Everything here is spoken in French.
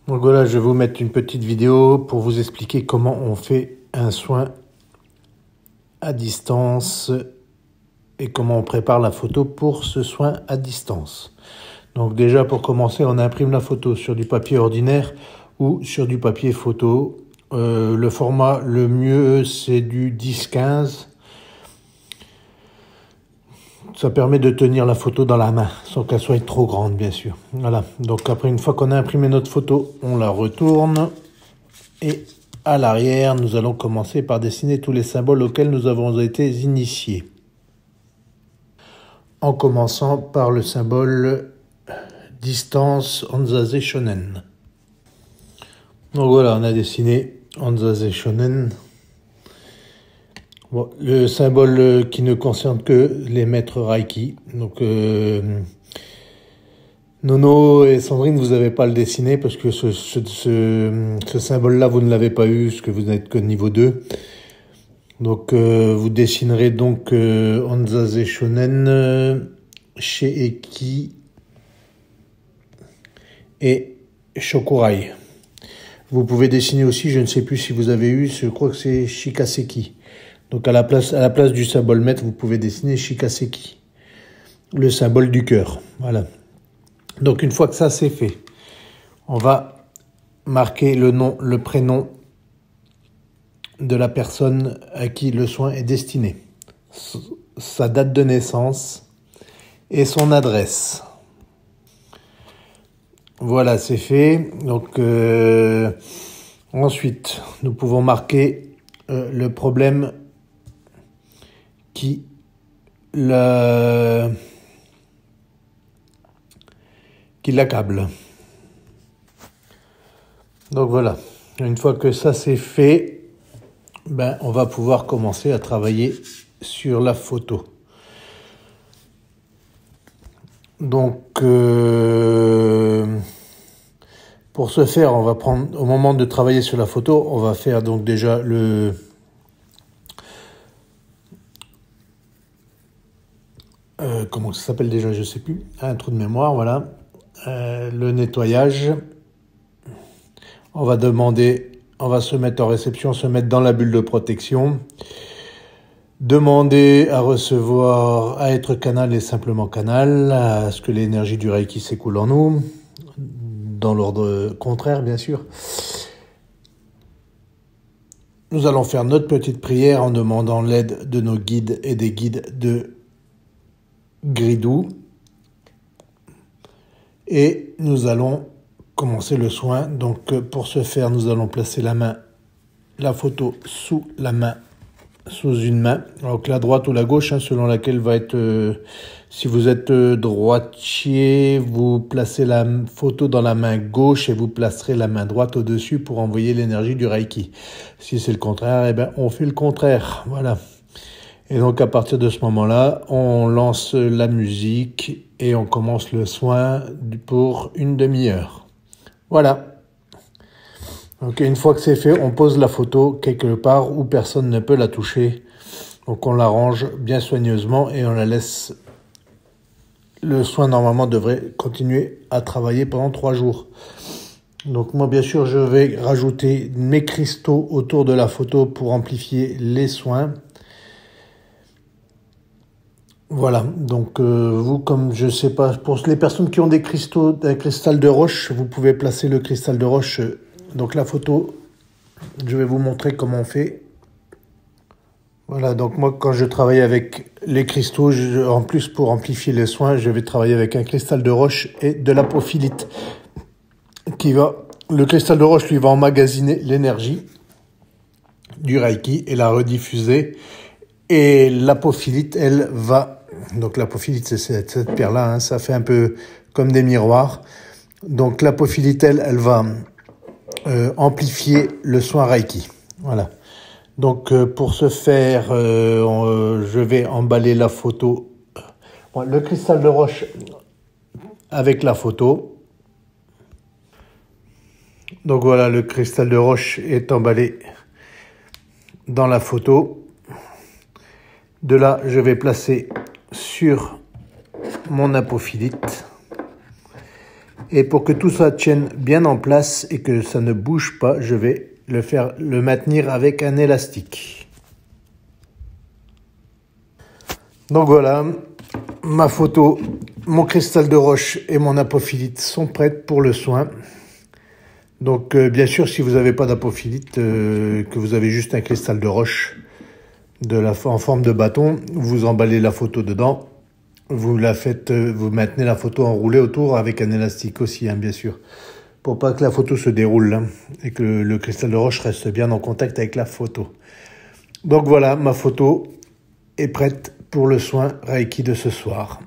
Donc voilà, je vais vous mettre une petite vidéo pour vous expliquer comment on fait un soin à distance et comment on prépare la photo pour ce soin à distance. Donc déjà pour commencer, on imprime la photo sur du papier ordinaire ou sur du papier photo. Le format le mieux c'est du 10-15. Ça permet de tenir la photo dans la main, sans qu'elle soit trop grande, bien sûr. Voilà. Donc après, une fois qu'on a imprimé notre photo, on la retourne. Et à l'arrière, nous allons commencer par dessiner tous les symboles auxquels nous avons été initiés. En commençant par le symbole distance Hanzaze Shonen. Donc voilà, on a dessiné Hanzaze Shonen. Bon, le symbole qui ne concerne que les maîtres Reiki. Donc, Nono et Sandrine, vous n'avez pas à le dessiner parce que ce symbole-là, vous ne l'avez pas eu, parce que vous n'êtes que niveau 2. Donc, vous dessinerez donc Hanzaze Shonen, Sheiki et Shokurai. Vous pouvez dessiner aussi, je ne sais plus si vous avez eu, je crois que c'est Shikaseki. Donc à la place du symbole maître, vous pouvez dessiner Shikaseki, le symbole du cœur. Voilà. Donc une fois que ça c'est fait, on va marquer le nom, le prénom de la personne à qui le soin est destiné, sa date de naissance et son adresse. Voilà, c'est fait. Donc ensuite, nous pouvons marquer le problème qui l'accable. Donc voilà, une fois que ça c'est fait, on va pouvoir commencer à travailler sur la photo. Donc pour ce faire, on va prendre, au moment de travailler sur la photo, on va faire donc déjà comment ça s'appelle déjà, je sais plus, un trou de mémoire, voilà. Le nettoyage. On va se mettre en réception, se mettre dans la bulle de protection. Demander à recevoir, à être canal et simplement canal, à ce que l'énergie du Reiki s'écoule en nous, dans l'ordre contraire, bien sûr. Nous allons faire notre petite prière en demandant l'aide de nos guides et des guides de Gridou. Et nous allons commencer le soin. Donc pour ce faire, nous allons placer la photo sous une main. Donc la droite ou la gauche, selon laquelle va être... si vous êtes droitier, vous placez la photo dans la main gauche et vous placerez la main droite au-dessus pour envoyer l'énergie du Reiki. Si c'est le contraire, on fait le contraire. Voilà. Et donc à partir de ce moment-là, on lance la musique et on commence le soin pour une demi-heure. Voilà. Donc une fois que c'est fait, on pose la photo quelque part où personne ne peut la toucher. Donc on la range bien soigneusement et on la laisse. Le soin normalement devrait continuer à travailler pendant 3 jours. Donc moi bien sûr je vais rajouter mes cristaux autour de la photo pour amplifier les soins. Voilà, donc vous, comme je sais pas, pour les personnes qui ont des cristaux, un cristal de roche, vous pouvez placer le cristal de roche. Donc la photo, je vais vous montrer comment on fait. Voilà, donc moi quand je travaille avec les cristaux, en plus pour amplifier les soins, je vais travailler avec un cristal de roche et de l'apophilite. Le cristal de roche lui va emmagasiner l'énergie du Reiki et la rediffuser. Et l'apophilite, elle va... Donc l'apophilite, c'est cette pierre-là, ça fait un peu comme des miroirs. Donc l'apophilite, elle va amplifier le soin Reiki. Voilà. Donc pour ce faire, je vais emballer la photo. Le cristal de roche avec la photo. Donc voilà, le cristal de roche est emballé dans la photo. De là, je vais placer sur mon apophilite Et pour que tout ça tienne bien en place et que ça ne bouge pas, je vais le maintenir avec un élastique. Donc voilà, ma photo, mon cristal de roche et mon apophilite sont prêtes pour le soin. Donc bien sûr, si vous n'avez pas d'apophilite, que vous avez juste un cristal de roche en forme de bâton, vous emballez la photo dedans, vous maintenez la photo enroulée autour avec un élastique aussi, hein, bien sûr, pour pas que la photo se déroule hein, et que le cristal de roche reste bien en contact avec la photo. Donc voilà, ma photo est prête pour le soin Reiki de ce soir.